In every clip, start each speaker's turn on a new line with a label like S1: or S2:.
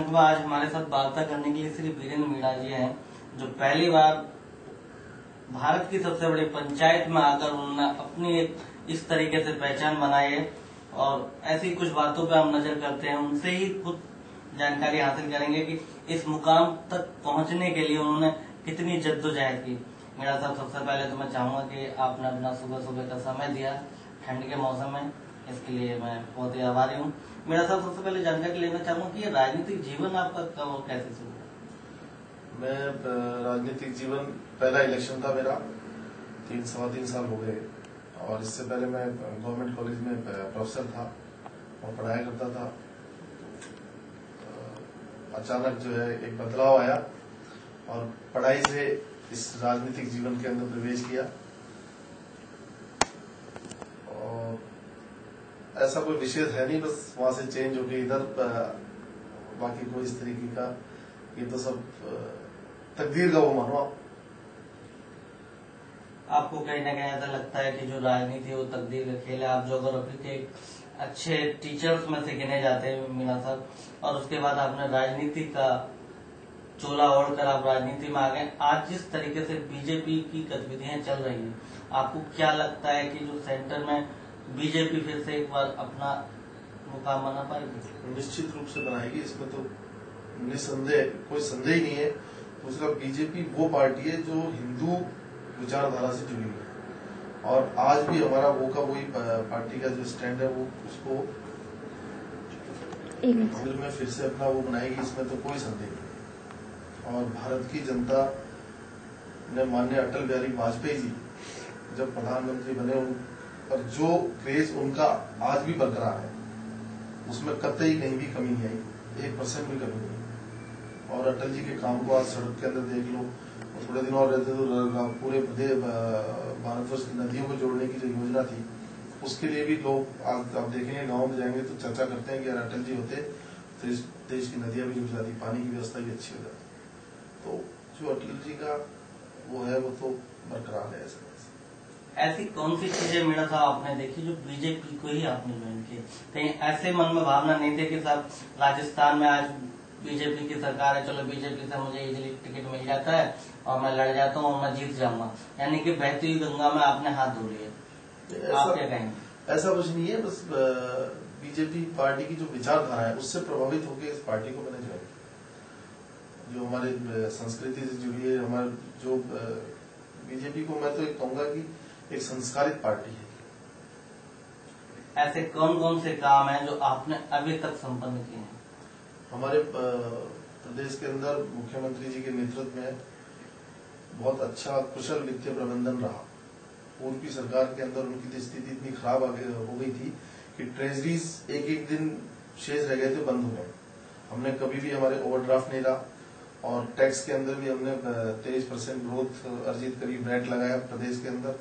S1: आज हमारे साथ वार्ता करने के लिए श्री वीरेंद्र मीणा जी हैं, जो पहली बार भारत की सबसे बड़ी पंचायत में आकर उन्होंने अपनी एक इस तरीके से पहचान बनाई है। और ऐसी कुछ बातों पे हम नजर करते हैं, उनसे ही खुद जानकारी हासिल करेंगे कि इस मुकाम तक पहुंचने के लिए उन्होंने कितनी जद्दोजहद की। मीणा साहब, सबसे पहले तो मैं चाहूंगा कि आपने अपना सुबह सुबह का समय दिया ठंड के मौसम में, इसके लिए मैं बहुत ही आभारी हूँ। मीणा साहब, सबसे पहले जानकारी लेना चाहूंगा कि ये राजनीतिक जीवन आपका कब और कैसे शुरू हुआ?
S2: मैं राजनीतिक जीवन, पहला इलेक्शन था मेरा, 3 साल हो गए। और इससे पहले मैं गवर्नमेंट कॉलेज में प्रोफेसर था और पढ़ाया करता था। अचानक जो है एक बदलाव आया और पढ़ाई से इस राजनीतिक जीवन के अंदर प्रवेश किया। और ऐसा कोई विशेष है नहीं, बस वहां से चेंज हो गई इधर। बाकी कोई इस तरीके का, ये तो सब तकदीर का वो मानो आप।
S1: आपको कहीं ना कहीं ऐसा लगता है कि जो राजनीति है वो तकदीर का खेल है? आप ज्योग्राफी के अच्छे टीचर्स में से गिने जाते हैं मीणा साहब, और उसके बाद आपने राजनीति का चोला ओढ़कर आप राजनीति में आ गए। आज जिस तरीके से बीजेपी की गतिविधियां चल रही हैं, आपको क्या लगता है कि जो सेंटर में बीजेपी फिर से एक बार अपना मुकाम बना पाएगी?
S2: निश्चित रूप से बनाएगी, इसमें तो निसंदेह, कोई संदेह ही नहीं है। दूसरा, बीजेपी वो पार्टी है जो हिंदू विचारधारा से जुड़ी है, और आज भी हमारा वो का वही पार्टी का जो स्टैंड है वो उसको दिल में फिर से अपना वो बनाएगी, इसमें तो कोई संदेह नहीं। और भारत की जनता ने माननीय अटल बिहारी वाजपेयी जी जब प्रधानमंत्री बने, उन पर जो क्रेज उनका आज भी बरकरार है, उसमें कतई कहीं भी कमी नहीं आई, 1% भी कमी नहीं। और अटल जी के काम को आज सड़क के अंदर देख लो, और थोड़े दिन और रहते तो पूरे भारतवर्ष की नदियों को जोड़ने की जो योजना थी, उसके लिए भी लोग आज आप देखेंगे गांव में जाएंगे तो चर्चा करते हैं कि यार अटल जी होते तो इस देश की नदियां भी जुड़ जाती, पानी की व्यवस्था भी अच्छी हो जाती। तो जो अटल जी का वो है वो तो बरकरार है।
S1: ऐसी कौन सी चीजें मीणा साहब आपने देखी जो बीजेपी को ही आपने ज्वाइन की? कहीं ऐसे मन में भावना नहीं थी कि साहब राजस्थान में आज बीजेपी की सरकार है, चलो बीजेपी से मुझे इजीली टिकट मिल जाता है और मैं लड़ जाता हूँ और मैं जीत जाऊंगा, यानी कि बहती हुई गंगा में आपने हाथ धो लिए? आप क्या कहेंगे?
S2: ऐसा कुछ नहीं है, बस बीजेपी पार्टी की जो विचारधारा है उससे प्रभावित होकर इस पार्टी को मैंने ज्वाइन किया। जो हमारे संस्कृति से जुड़ी है, हमारे जो बीजेपी को मैं तो एक कहूंगा कि एक संस्कारित पार्टी है।
S1: ऐसे कौन कौन से काम हैं जो आपने अभी तक संपन्न किए हैं?
S2: हमारे प्रदेश के अंदर मुख्यमंत्री जी के नेतृत्व में बहुत अच्छा कुशल वित्तीय प्रबंधन रहा। पूर्व की सरकार के अंदर उनकी स्थिति इतनी खराब हो गई थी कि ट्रेजरीज एक एक दिन शेष रह गए थे, बंद हो गए। हमने कभी भी, हमारे ओवरड्राफ्ट नहीं रहा, और टैक्स के अंदर भी हमने 23% ग्रोथ अर्जित करी। वैट लगाया प्रदेश के अंदर,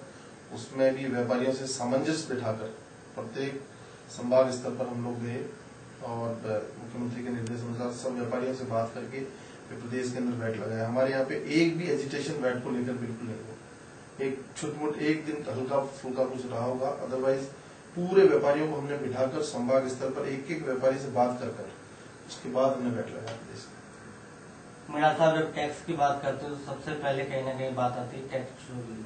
S2: उसमें भी व्यापारियों से सामंजस्य बिठाकर प्रत्येक संभाग स्तर पर हम लोग गए और मुख्यमंत्री के निर्देश अनुसार सब व्यापारियों से बात करके प्रदेश के अंदर वैट लगाया। हमारे यहाँ पे एक भी एजिटेशन वैट को लेकर बिल्कुल नहीं हुआ। एक छुटमुट एक दिन हल्का फुल्का कुछ रहा होगा, अदरवाइज पूरे व्यापारियों को हमने बिठाकर संभाग स्तर पर एक एक व्यापारी से बात कर उसके बाद हमने वैट लगाया प्रदेश में।
S1: मीणा साहब, जब टैक्स की बात करते हो तो सबसे पहले कहीं ना कहीं बात आती है टैक्स चोरी।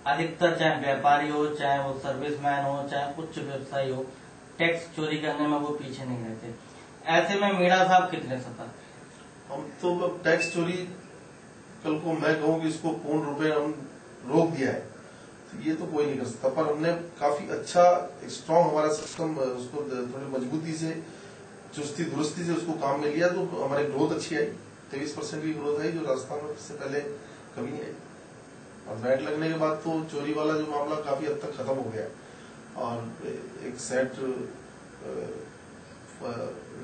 S1: अधिकतर चाहे व्यापारी हो, चाहे वो सर्विसमैन हो, चाहे उच्च व्यवसायी हो, टैक्स चोरी करने में वो पीछे नहीं रहते। ऐसे में मीणा साहब कितने सतर्क?
S2: हम तो टैक्स चोरी, कल को मैं कहूँ कि इसको पूर्ण रूप में हम रोक दिया है तो ये तो कोई नहीं कर सकता, पर हमने काफी अच्छा स्ट्रॉन्ग हमारा सिस्टम, उसको थोड़ी मजबूती से, चुस्ती दुरुस्ती से उसको काम में लिया तो हमारी ग्रोथ अच्छी आई। 23% की ग्रोथ आई, जो राजस्थान में इससे पहले कभी नहीं आई। और वैट लगने के बाद तो चोरी वाला जो मामला काफी हद तक खत्म हो गया, और एक सेट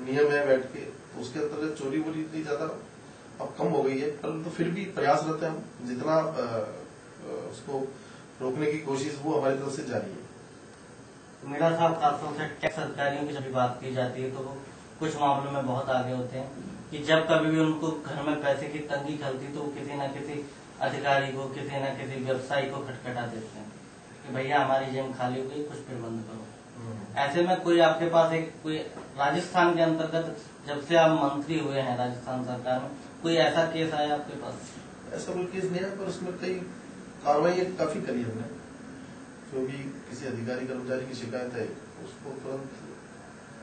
S2: नियम है वैट के, तो उसके अंतर्गत चोरी वोरी इतनी ज्यादा अब कम हो गई है, परंतु फिर भी प्रयासरत है हम, जितना उसको रोकने की कोशिश वो हमारी तरफ से जारी है।
S1: मीणा साहब, खासतौर से टैक्स अधिकारियों की जब बात की जाती है तो वो कुछ मामलों में बहुत आगे होते हैं कि जब कभी भी उनको घर में पैसे की तंगी खलती तो वो किसी न किसी अधिकारी को, किसी न किसी व्यवसायी को खटखटा देते हैं कि भैया हमारी जेब खाली हो गई, कुछ प्रबंध करो। ऐसे में कोई आपके पास कोई राजस्थान के अंतर्गत जब से आप मंत्री हुए हैं राजस्थान सरकार में, कोई ऐसा केस आया आपके पास?
S2: ऐसा कोई केस नहीं है, पर उसमें कई कार्रवाई काफी करी हमने। जो भी किसी अधिकारी कर्मचारी की शिकायत है उसको तुरंत,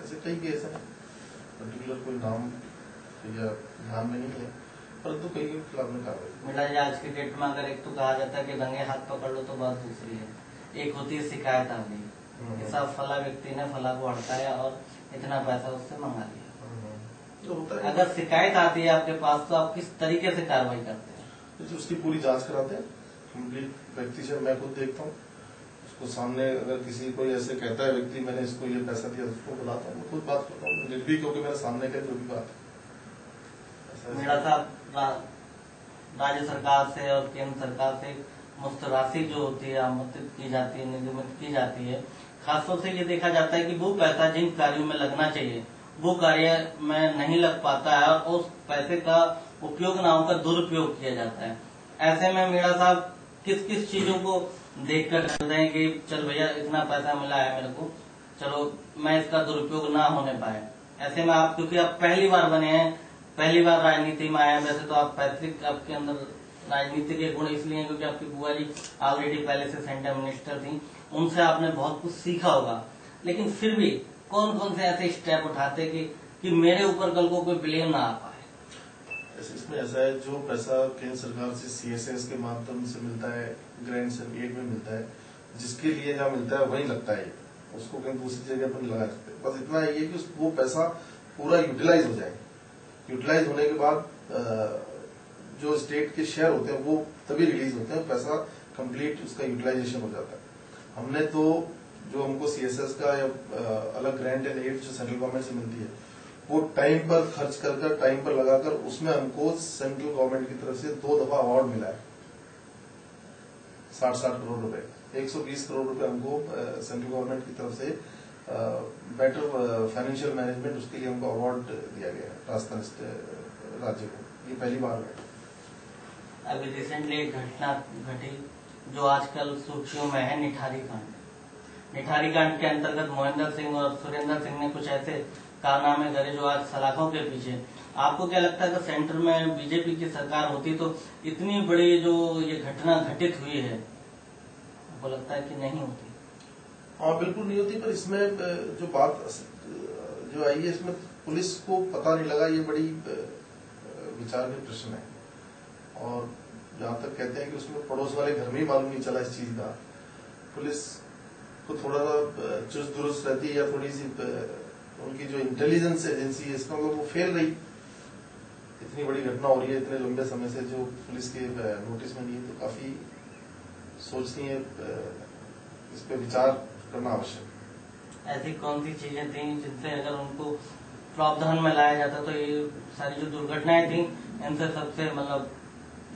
S2: ऐसे कई केस है, पर्टिकुलर कोई नाम या ध्यान में नहीं है, परंतु कई के खिलाफ में कार्रवाई।
S1: मीणा जी, आज के डेट में अगर एक तो कहा जाता है कि रंगे हाथ पकड़ लो, तो बात दूसरी है, एक होती है शिकायत आ गई कि साहब फला व्यक्ति ने फला को हड़काया और इतना पैसा उससे मंगा लिया।
S2: तो होता है,
S1: अगर शिकायत आती है आपके पास तो आप किस तरीके से कार्रवाई करते हैं?
S2: तो उसकी पूरी जांच कराते हैं कंप्लीट व्यक्ति से। मैं खुद देखता हूँ उसको, सामने अगर किसी कोई ऐसे कहता है व्यक्ति मैंने इसको ये पैसा दिया, उसको बुलाता हूँ, खुद बात करता हूँ निर्भीक होकर, मेरे सामने का जो भी बात है।
S1: मीणा साहब, राज्य सरकार से और केंद्र सरकार से मुफ्त राशि जो होती है आमंत्रित की जाती है, निगमित की जाती है, खासतौर से ये देखा जाता है कि वो पैसा जिन कार्यों में लगना चाहिए वो कार्य में नहीं लग पाता है और उस पैसे का उपयोग ना होकर दुरुपयोग किया जाता है। ऐसे में मीणा साहब किस किस चीजों को देखकर चल रहे हैं कि चल भैया इतना पैसा मिला है मेरे को, चलो मैं इसका दुरुपयोग ना होने पाए? ऐसे में आप, क्योंकि आप पहली बार बने हैं, पहली बार राजनीति में आए हैं, वैसे तो आप पैतृक आपके अंदर राजनीति के गुण इसलिए क्योंकि आपकी बुआ जी ऑलरेडी पहले से सेंटर मिनिस्टर थी, उनसे आपने बहुत कुछ सीखा होगा, लेकिन फिर भी कौन कौन से ऐसे स्टेप उठाते कि मेरे ऊपर कल को कोई ब्लेम ना आ पाए?
S2: इसमें ऐसा है, जो पैसा केंद्र सरकार से CSS के माध्यम से मिलता है, ग्रांट्स एंड एड में मिलता है, जिसके लिए जहाँ मिलता है वहीं लगता है, उसको कहीं दूसरी जगह पर नहीं लगा सकते। बस इतना ही है कि वो पैसा पूरा यूटिलाइज हो जाए। यूटिलाइज होने के बाद जो स्टेट के शेयर होते हैं वो तभी रिलीज होते हैं, पैसा कंप्लीट उसका यूटिलाइजेशन हो जाता है। हमने तो जो हमको CSS का या अलग ग्रांट एंड एड जो सेंट्रल गवर्नमेंट से मिलती है वो टाइम पर खर्च कर टाइम पर लगाकर, उसमें हमको सेंट्रल गवर्नमेंट की तरफ से 2 दफा अवार्ड मिला है, 60 करोड़ रुपए, 120 करोड़ रुपए हमको सेंट्रल गवर्नमेंट की तरफ से बेटर फाइनेंशियल मैनेजमेंट, उसके लिए हमको अवार्ड दिया गया है राजस्थान राज्य को, ये पहली बार है।
S1: अभी रिसेंटली एक घटना घटी जो आजकल सुर्खियों में है, निठारी कांड। निठारी कांड के अंतर्गत मोहिंदर सिंह और सुरेंद्र सिंह ने कुछ ऐसे कारनामे करे जो आज सलाखों के पीछे। आपको क्या लगता है कि सेंटर में बीजेपी की सरकार होती तो इतनी बड़ी जो ये घटना घटित हुई है, आपको लगता है कि नहीं होती?
S2: हाँ, बिल्कुल नहीं होती, पर इसमें जो बात जो आई है, इसमें पुलिस को पता नहीं लगा, ये बड़ी विचार का प्रश्न है। और जहां तक कहते हैं कि उसमें पड़ोस वाले घर में ही मालूम नहीं चला इस चीज का, पुलिस को थोड़ा सा चुस्त दुरुस्त रहती है या थोड़ी सी उनकी जो इंटेलिजेंस एजेंसी है इसका वो फेल रही। इतनी बड़ी घटना हो रही है इतने लंबे समय से जो पुलिस के नोटिस में नहीं है, तो काफी सोचनी है, इस पे विचार करना आवश्यक।
S1: ऐसी कौन सी चीजें थी जिनसे अगर उनको प्रावधान में लाया जाता तो ये सारी जो दुर्घटनाएं थी इनसे सबसे मतलब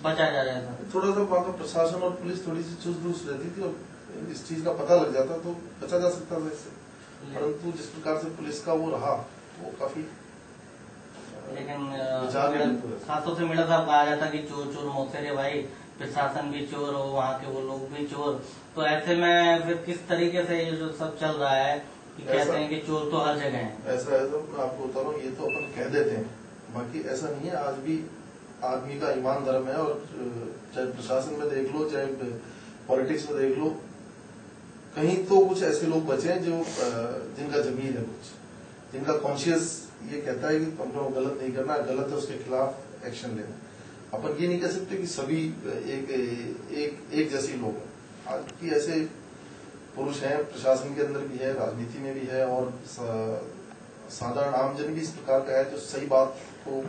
S1: बचा जा जाता?
S2: थोड़ा सा वहां का प्रशासन और पुलिस थोड़ी सी चुस्त दुरुस्त रहती थी और इस चीज का पता लग जाता तो बचा जा सकता था इससे, परंतु जिस प्रकार से पुलिस का वो रहा वो काफी।
S1: लेकिन खासतौर से मीणा साहब कहा जाता कि चोर चोर मौसेरे भाई, प्रशासन भी चोर और वहाँ के वो लोग भी चोर, तो ऐसे में फिर किस तरीके से ये जो सब चल रहा है कि कहते हैं कि चोर तो हर जगह है?
S2: ऐसा है, तो मैं आपको बता रहा हूँ, ये तो अपन कह देते हैं, बाकी ऐसा नहीं है। आज भी आदमी का ईमान धर्म है, और चाहे प्रशासन में देख लो चाहे पॉलिटिक्स में देख लो, कहीं तो कुछ ऐसे लोग बचे हैं जो जिनका जमीन है, कुछ जिनका कॉन्शियस ये कहता है कि हमको गलत नहीं करना, गलत है उसके खिलाफ एक्शन लेना। अपन ये नहीं कह सकते कि सभी एक जैसे लोग हैं। आज भी ऐसे पुरुष हैं, प्रशासन के अंदर भी है, राजनीति में भी है, और साधारण आमजन भी इस प्रकार का है जो सही बात को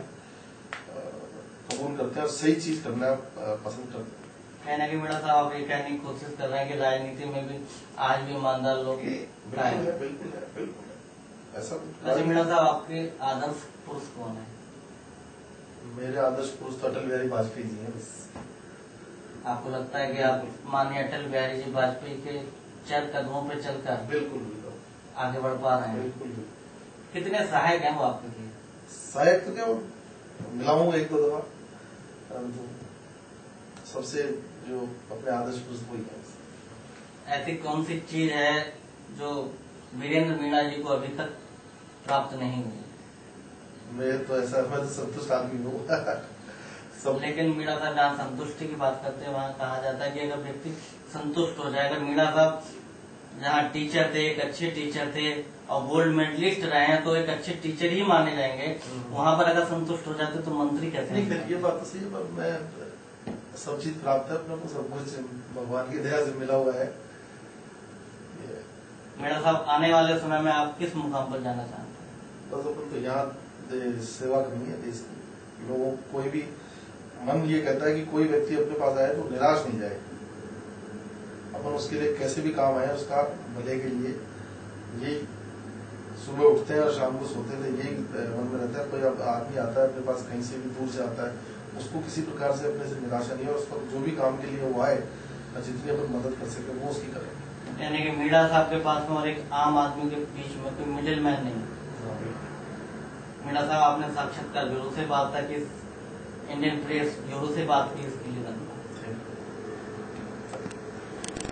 S2: कबूल करते हैं और सही चीज करना पसंद करते हैं।
S1: कहने की मीणा साहब आप ये कहने की कोशिश कर रहे हैं कि राजनीति में भी आज भी ईमानदार लोग
S2: बिल्कुल है ऐसा।
S1: वैसे मीणा साहब आपके आदर्श पुरुष कौन है?
S2: मेरे आदर्श पुरुष तो अटल बिहारी वाजपेयी जी हैं। बस
S1: आपको लगता है कि आप माननीय अटल बिहारी जी वाजपेयी के चल कदमों पे चलकर
S2: बिल्कुल
S1: आगे बढ़ पा रहे हैं?
S2: बिल्कुल।
S1: कितने सहायक हैं वो आपके लिए?
S2: सहायक तो क्या, मिला हूँ 1-2 दफा, परंतु सबसे जो अपने आदर्श पुरुष वही है।
S1: ऐसी कौन सी चीज है जो वीरेंद्र मीणा जी को अभी तक प्राप्त नहीं हुई।
S2: मैं तो संतुष्ट आदमी हूँ।
S1: सब लेकिन मीणा साहब जहाँ संतुष्टि की बात करते हैं वहाँ कहा जाता है कि अगर व्यक्ति संतुष्ट हो जाए, अगर मीणा साहब जहाँ टीचर थे, एक अच्छे टीचर थे और गोल्ड मेडलिस्ट रहे हैं तो एक अच्छे टीचर ही माने जाएंगे, वहाँ पर अगर संतुष्ट हो जाते तो मंत्री कैसे
S2: नहीं? ये बात तो सही है, मैं सब चीज प्राप्त है अपने को, सब कुछ भगवान की दया से मिला हुआ है।
S1: मीणा साहब आने वाले समय में आप किस मुकाम पर जाना चाहते हैं?
S2: बस अपन तो यहाँ सेवा करनी है देश की। लोगों कोई भी मन ये कहता है कि कोई व्यक्ति अपने पास आए तो निराश नहीं जाए। अपन उसके लिए कैसे भी काम आए उसका भले के लिए, ये सुबह उठते हैं और शाम को सोते थे यही मन में रहता है। कोई आदमी आता है अपने पास कहीं से भी दूर से आता है, उसको किसी प्रकार से अपने से निराशा नहीं है, और उसको जो भी काम के लिए वो आए जितनी अपन मदद कर सके वो उसकी करें।
S1: यानी कि मीणा साहब के पास में और एक आम आदमी के बीच में कोई मिडिल मैन नहीं। मीणा साहब आपने साक्षात्कार ब्यूरो से बात था कि इंडियन प्रेस ब्यूरो से बात की इसके लिए